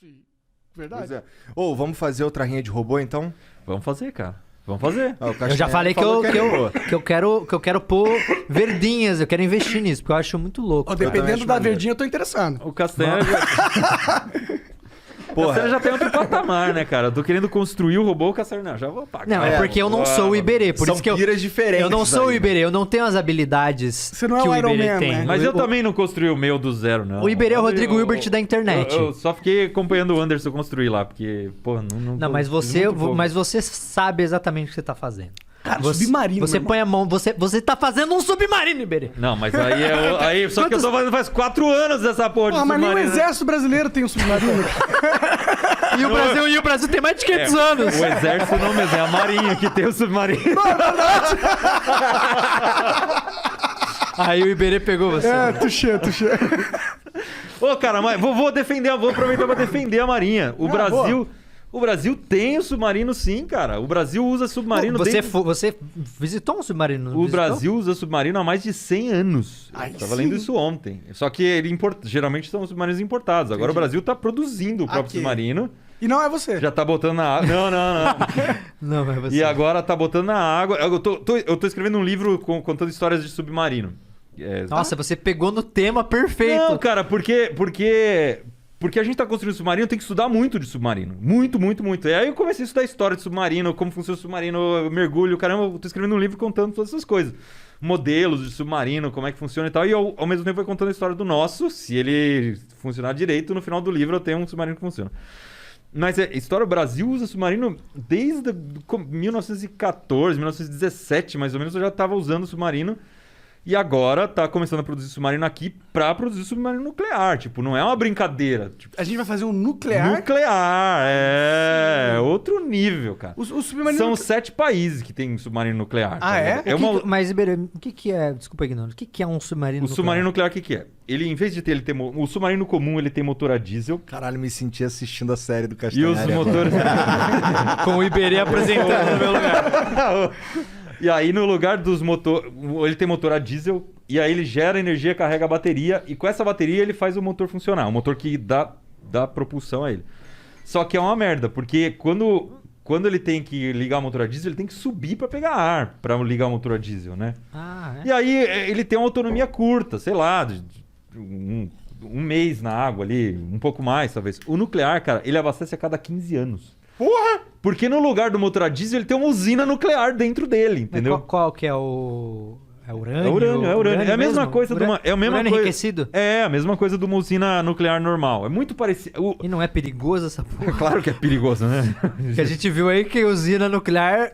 Sim. Verdade. Pois é. Ô, vamos fazer outra rinha de robô, então? Vamos fazer, cara. Vamos fazer. Ó, o Eu já Castanhari falei que falou eu, é boa. que eu quero pôr verdinhas, eu quero investir nisso, porque eu acho muito louco. Ó, também dependendo acho da maneiro. verdinha, eu tô interessado. O Castanha Castanha já tem outro patamar, né, cara? Eu tô querendo construir o robô, o Castanha não, já vou pagar. Não, é porque eu não sou o Iberê, por São isso que eu... piras diferentes. Eu não sou o aí. Iberê, eu não tenho as habilidades Você não é que o o Iron Iberê Man, tem. né? Mas eu também não construí o meu do zero, não. O Iberê é o Rodrigo Eu- Hilbert da internet. Eu só fiquei acompanhando o Anderson construir lá, porque, pô, Não, mas você sabe exatamente o que você tá fazendo. Cara, Você, submarino. Você meu põe a mão, você tá fazendo um submarino, Iberê. Não, mas aí só que eu tô fazendo faz 4 anos essa porra de irmão. Mas nem o submarino. exército brasileiro tem um submarino. E o Brasil tem mais de 500 anos. O exército não mesmo, é a marinha que tem o submarino. Aí o Iberê pegou você. É, tuxê. Ô, cara, mas vou defender, vou aproveitar pra defender a marinha. O Brasil tem o submarino sim, cara. O Brasil usa submarino Você visitou um submarino? não O visitou? Brasil usa submarino há mais de 100 anos. Ai, Tava lendo sim. isso ontem. Só que geralmente são submarinos importados. Agora o Brasil tá produzindo o próprio Aqui. submarino. E não é você. Já tá botando na água. Não. Não, mas você. E agora tá botando na água. Eu tô escrevendo um livro contando histórias de submarino. Nossa, você pegou no tema perfeito. Não, cara, porque a gente tá construindo submarino, tem que estudar muito de submarino. Muito. E aí eu comecei a estudar história de submarino, como funciona o submarino, mergulho. Caramba, eu tô escrevendo um livro contando todas essas coisas. Modelos de submarino, como é que funciona e tal. E ao mesmo tempo vai contando a história do nosso. Se ele funcionar direito, no final do livro eu tenho um submarino que funciona. Mas história, o Brasil usa submarino desde 1914, 1917, mais ou menos, eu já tava usando submarino. E agora tá começando a produzir submarino aqui pra produzir submarino nuclear. Tipo, não é uma brincadeira. Tipo, A gente vai fazer um nuclear. nuclear, outro nível, cara. O submarino. São 7 países que tem submarino nuclear. Ah, tá é? ligado? Mas, Iberê, o que é... Desculpa a ignorância. O que é um submarino O submarino nuclear, o que é? Ele, em vez de ter... O submarino comum, ele tem motor a diesel. Caralho, me senti assistindo a série do E Castanhari. os agora. motores... Com o Iberê apresentando no meu lugar. E aí, no lugar dos motores... Ele tem motor a diesel. E aí, ele gera energia, carrega a bateria. E com essa bateria, ele faz o motor funcionar. O motor que dá propulsão a ele. Só que é uma merda. Porque quando ele tem que ligar o motor a diesel, ele tem que subir pra pegar ar. Pra ligar o motor a diesel, né? Ah, é? E aí, ele tem uma autonomia curta. Sei lá, de um mês na água ali. Um pouco mais, talvez. O nuclear, cara, ele abastece a cada 15 anos. Porra! Porque no lugar do motor a diesel, ele tem uma usina nuclear dentro dele, Mas entendeu? qual que é o... É urânio? É urânio. É a mesma mesmo? coisa de uma... É a mesma Urânio coisa... enriquecido? É, a mesma coisa de uma usina nuclear normal. É muito parecido... E não é perigoso essa porra? Claro que é perigoso, né? Que a gente viu aí que usina nuclear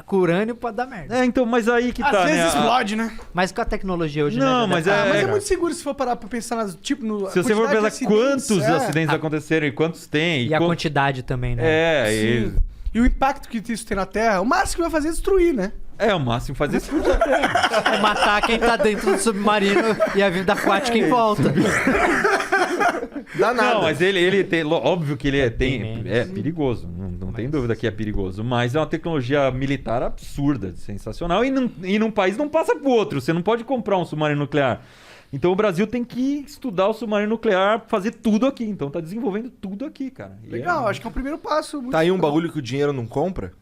com urânio pode dar merda. Então, mas aí que Às tá, né? vezes explode, né? Mas com a tecnologia hoje... Não, né, mas já deve- Mas é cara. muito seguro se for parar pra pensar nas, tipo, no. Se você for pensar quantos acidentes aconteceram e quantos tem... E a quantidade também, né? É, E o impacto que isso tem na Terra, o máximo que vai fazer é destruir, né? o máximo fazer isso. É matar quem tá dentro do submarino e a vida aquática em volta. Dá nada. Não, mas ele tem... Óbvio que ele é menos. perigoso. Não tem dúvida que é perigoso. Mas é uma tecnologia militar absurda, sensacional. E num país não passa pro outro. Você não pode comprar um submarino nuclear. Então o Brasil tem que estudar o submarino nuclear, fazer tudo aqui. Então tá desenvolvendo tudo aqui, cara. E Legal, acho que é o primeiro passo. muito Tá aí um legal. bagulho que o dinheiro não compra?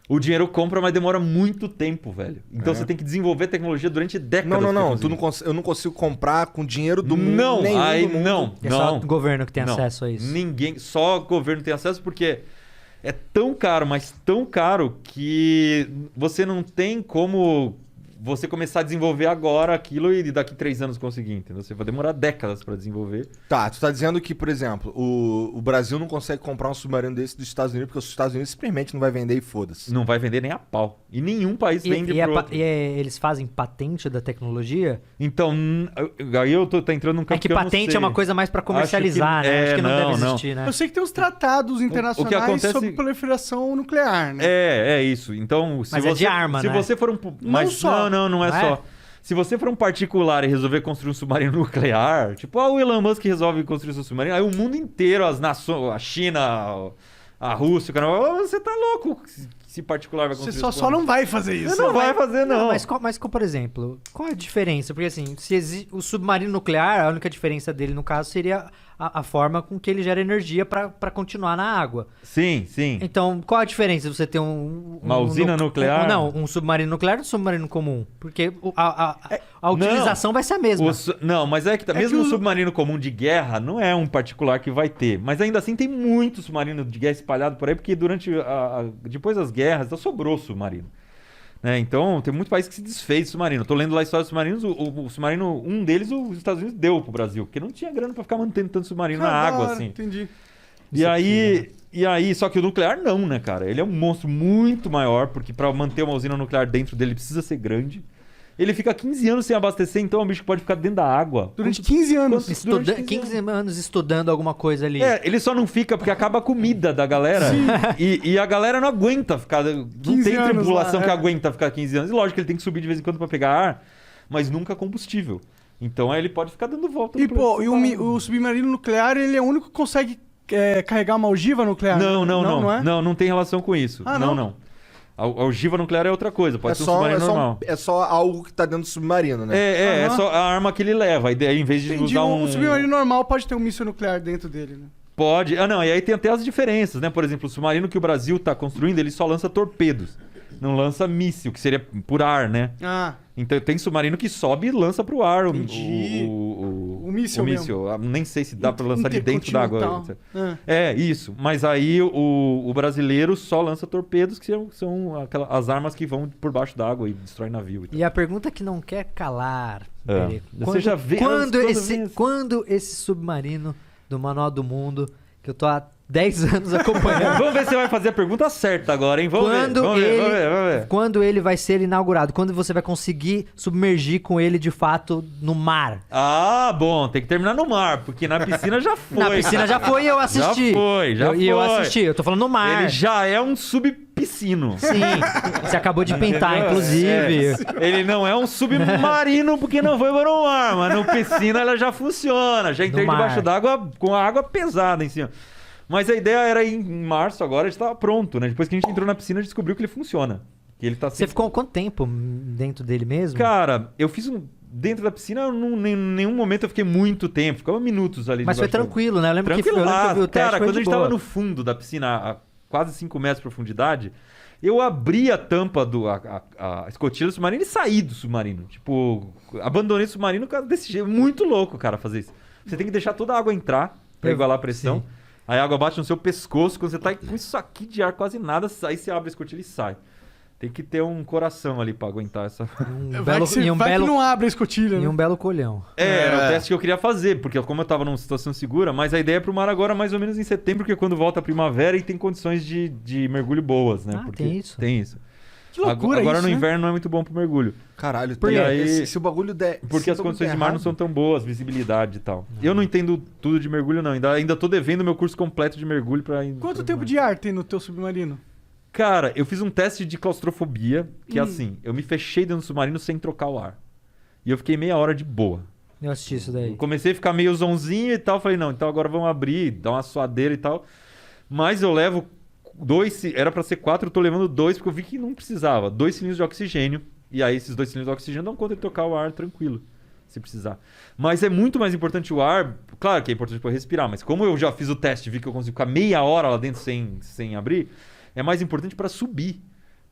O dinheiro compra, mas demora muito tempo, velho. Então você tem que desenvolver tecnologia durante décadas. Não. pra conseguir. Eu não consigo comprar com dinheiro do mundo. Não, nenhum aí do mundo. não. É só o governo que tem Não. acesso a isso. Ninguém, só o governo tem acesso porque é tão caro, mas tão caro que você não tem como você começar a desenvolver agora aquilo e daqui 3 anos conseguir, entendeu? Você vai demorar décadas pra desenvolver. Tá, tu tá dizendo que, por exemplo, o Brasil não consegue comprar um submarino desse dos Estados Unidos porque os Estados Unidos simplesmente não vai vender e foda-se. Não vai vender nem a pau. E nenhum país vende pro outro. Eles fazem patente da tecnologia? Então, aí eu tô entrando num campo É que eu não patente sei. é uma coisa mais pra comercializar, Acho que- né? Acho que não, deve não. existir, né? Eu sei que tem os tratados internacionais acontece- sobre proliferação nuclear, né? É isso. Então, se Mas você, é de arma, se né? você for um... Mas só. não é Não é? só. Se você for um particular e resolver construir um submarino nuclear, tipo o Elon Musk resolve construir seu submarino, aí o mundo inteiro, as nações, a China, a Rússia, o caramba, você tá louco. se particular vai Você construir só não vai fazer isso. Você não vai fazer, não. Mas por exemplo, qual a diferença? Porque assim, se o submarino nuclear, a única diferença dele no caso seria a forma com que ele gera energia pra continuar na água. Sim, sim. Então, qual a diferença de você ter uma usina nuclear? Não, um submarino nuclear e um submarino comum. Porque a utilização vai ser a mesma. Não, mas é que mesmo um submarino comum de guerra não é um particular que vai ter. Mas ainda assim tem muito submarino de guerra espalhado por aí, porque depois das guerras sobrou submarino. Né? Então, tem muito país que se desfez de submarino. Tô lendo lá a história dos submarinos. O submarino, um deles, os Estados Unidos deu pro Brasil. Porque não tinha grana pra ficar mantendo tanto submarino na água, assim. Entendi. E aí, só que o nuclear não, né, cara? Ele é um monstro muito maior, porque pra manter uma usina nuclear dentro dele precisa ser grande. Ele fica 15 anos sem abastecer, então é um bicho que pode ficar dentro da água. Durante 15 anos. 15 anos estudando alguma coisa ali. Ele só não fica porque acaba a comida da galera. E a galera não aguenta ficar. Não tem tripulação que aguenta ficar 15 anos. E lógico que ele tem que subir de vez em quando pra pegar ar, mas nunca combustível. Então aí ele pode ficar dando volta. E o submarino nuclear, ele é o único que consegue carregar uma ogiva nuclear? Não tem relação com isso. Não. A ogiva nuclear é outra coisa, pode ser um submarino normal. É só algo que tá dentro do submarino, né? É só a arma que ele leva. E daí, em vez de usar um submarino normal pode ter um míssil nuclear dentro dele, né? Pode. E aí tem até as diferenças, né? Por exemplo, o submarino que o Brasil tá construindo, ele só lança torpedos. Não lança míssil, que seria por ar, né? Então tem submarino que sobe e lança pro ar o míssil. Nem sei se dá pra lançar de dentro d'água. Isso. Mas aí o brasileiro só lança torpedos, que são as armas que vão por baixo d'água e destroem navio. E a pergunta que não quer calar, você já vê quando esse submarino do Manual do Mundo, que eu tô há 10 anos acompanhando. Vamos ver se você vai fazer a pergunta certa agora, hein? Vamos ver. Quando ele vai ser inaugurado? Quando você vai conseguir submergir com ele de fato no mar? Bom, tem que terminar no mar, porque na piscina já foi. Na piscina já foi e eu assisti. Já foi. E eu assisti, eu tô falando no mar. Ele já é um subpiscino. Sim, você acabou de pintar, inclusive. Ele não é um submarino porque não foi para o mar, mas no piscina ela já funciona. Já entrei debaixo d'água com a água pesada em cima. Mas a ideia era ir em março agora, a gente tava pronto, né? Depois que a gente entrou na piscina, a gente descobriu que ele funciona. Que ele tá Você ficou quanto tempo dentro dele mesmo? Cara, eu fiz dentro da piscina, em nenhum momento eu fiquei muito tempo. Ficava minutos ali. Mas foi tranquilo, né? Eu lembro que eu vi o teste. Cara, quando a gente tava no fundo da piscina, a quase 5 metros de profundidade, eu abri a tampa a escotilha do submarino e saí do submarino. Tipo, abandonei o submarino desse jeito. Muito louco, cara, fazer isso. Você tem que deixar toda a água entrar pra igualar a pressão. Sim. Aí a água bate no seu pescoço, quando você tá com isso aqui de ar quase nada, aí você abre a escotilha e sai. Tem que ter um coração ali pra aguentar essa... que não abre a escotilha, né? E um belo colhão. Era o teste que eu queria fazer, porque como eu tava numa situação segura, mas a ideia é pro mar agora mais ou menos em setembro, porque é quando volta a primavera e tem condições de mergulho boas, né? Porque tem isso. Tem isso. Que loucura agora isso, no né? inverno não é muito bom pro mergulho. Caralho, porque aí, se o bagulho der... Porque as condições de mar não são tão boas, visibilidade e tal. Eu não entendo tudo de mergulho, não. Ainda tô devendo meu curso completo de mergulho pra... Quanto tempo de ar tem no teu submarino? Cara, eu fiz um teste de claustrofobia, que é assim, eu me fechei dentro do submarino sem trocar o ar. E eu fiquei meia hora de boa. Eu assisti isso daí. Eu comecei a ficar meio zonzinho e tal, falei, não, então agora vamos abrir, dar uma suadeira e tal. Mas eu levo 2, era pra ser 4, eu tô levando 2, porque eu vi que não precisava. 2 cilindros de oxigênio, e aí esses 2 cilindros de oxigênio dão conta de trocar o ar tranquilo, se precisar. Mas é muito mais importante o ar, claro que é importante pra eu respirar, mas como eu já fiz o teste e vi que eu consigo ficar meia hora lá dentro sem abrir, é mais importante para subir.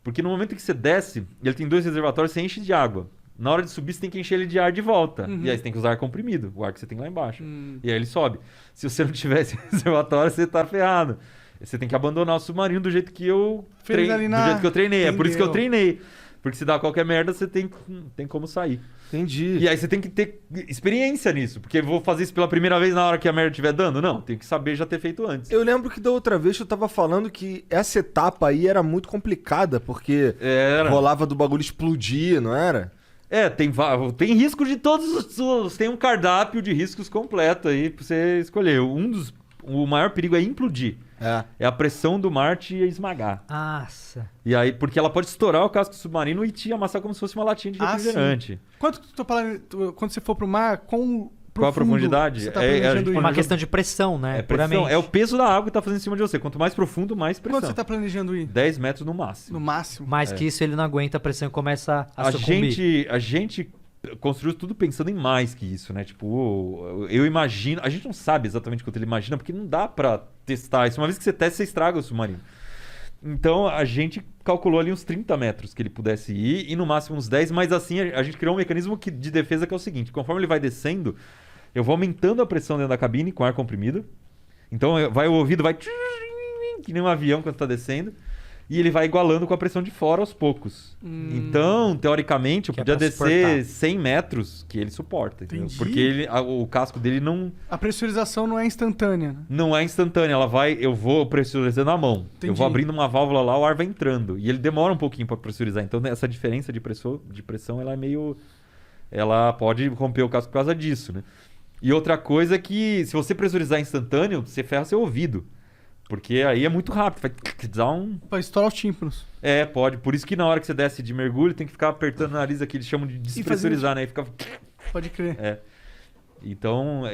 Porque no momento em que você desce, ele tem 2 reservatórios, você enche de água. Na hora de subir, você tem que encher ele de ar de volta. E aí você tem que usar ar comprimido, o ar que você tem lá embaixo. E aí ele sobe. Se você não tiver esse reservatório, você tá ferrado. Você tem que abandonar o submarino do jeito que eu treinei. Entendeu? É por isso que eu treinei. Porque se dá qualquer merda, você tem como sair. Entendi. E aí você tem que ter experiência nisso. Porque eu vou fazer isso pela primeira vez na hora que a merda estiver dando? Não, tem que saber já ter feito antes. Eu lembro que da outra vez eu tava falando que essa etapa aí era muito complicada, porque rolava do bagulho explodir, não era? Tem risco de todos os... Tem um cardápio de riscos completo aí pra você escolher. O maior perigo é implodir. É a pressão do mar te esmagar. Nossa. E aí, porque ela pode estourar o casco do submarino e te amassar como se fosse uma latinha de refrigerante. Quando você for pro mar, Qual a profundidade? Você tá planejando É ir? uma questão de pressão, né? É pressão. Puramente. É o peso da água que tá fazendo em cima de você. Quanto mais profundo, mais pressão. Quanto você tá planejando ir? 10 metros no máximo. No máximo? Mais que isso, ele não aguenta a pressão e começa a sucumbir. A gente construiu tudo pensando em mais que isso, né? Tipo, eu imagino... A gente não sabe exatamente quanto ele imagina, porque não dá pra testar isso. Uma vez que você testa, você estraga o submarino. Então, a gente calculou ali uns 30 metros que ele pudesse ir e no máximo uns 10, mas assim, a gente criou um mecanismo de defesa que é o seguinte, conforme ele vai descendo, eu vou aumentando a pressão dentro da cabine com ar comprimido. Então, o ouvido vai... que nem um avião quando tá descendo. E ele vai igualando com a pressão de fora aos poucos. Então, teoricamente, eu podia descer 100 metros que ele suporta. Entendeu? Porque o casco dele não... A pressurização não é instantânea. Não é instantânea. Eu vou pressurizando a mão. Entendi. Eu vou abrindo uma válvula lá, o ar vai entrando. E ele demora um pouquinho para pressurizar. Então, essa diferença de pressão, ela é meio... Ela pode romper o casco por causa disso, né? E outra coisa é que, se você pressurizar instantâneo, você ferra seu ouvido. Porque aí é muito rápido, vai dar um... Pra estourar os tímpanos. É, pode. Por isso que na hora que você desce de mergulho, tem que ficar apertando o nariz aqui, eles chamam de despressurizar, né? E fica... Pode crer. É. Então,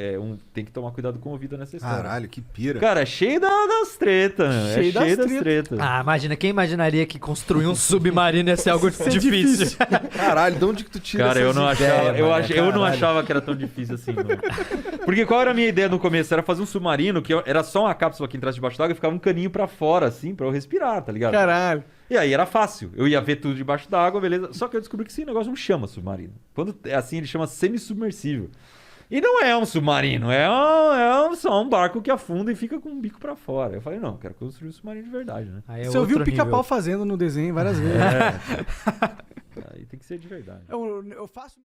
tem que tomar cuidado com o ouvido nessa história. Caralho, que pira. Cara, é cheio das tretas, né? Cheio das das tretas. Ah, imagina, quem imaginaria que construir um submarino ia ser algo difícil? Caralho, de onde que tu tira Cara, essas eu não achava, ideias, eu não caralho. achava que era tão difícil assim, não. Porque qual era a minha ideia no começo? Era fazer um submarino que era só uma cápsula que entrasse debaixo d'água e ficava um caninho pra fora, assim, pra eu respirar, tá ligado? Caralho. E aí era fácil. Eu ia ver tudo debaixo d'água, beleza. Só que eu descobri que esse negócio não chama submarino. Quando é assim, ele chama semi-submersível. E não é um submarino, só um barco que afunda e fica com o bico pra fora. Eu falei, não, quero construir um submarino de verdade, né? Aí é Você ouviu o outro Pica-Pau nível. fazendo no desenho várias vezes. Aí tem que ser de verdade. Eu faço...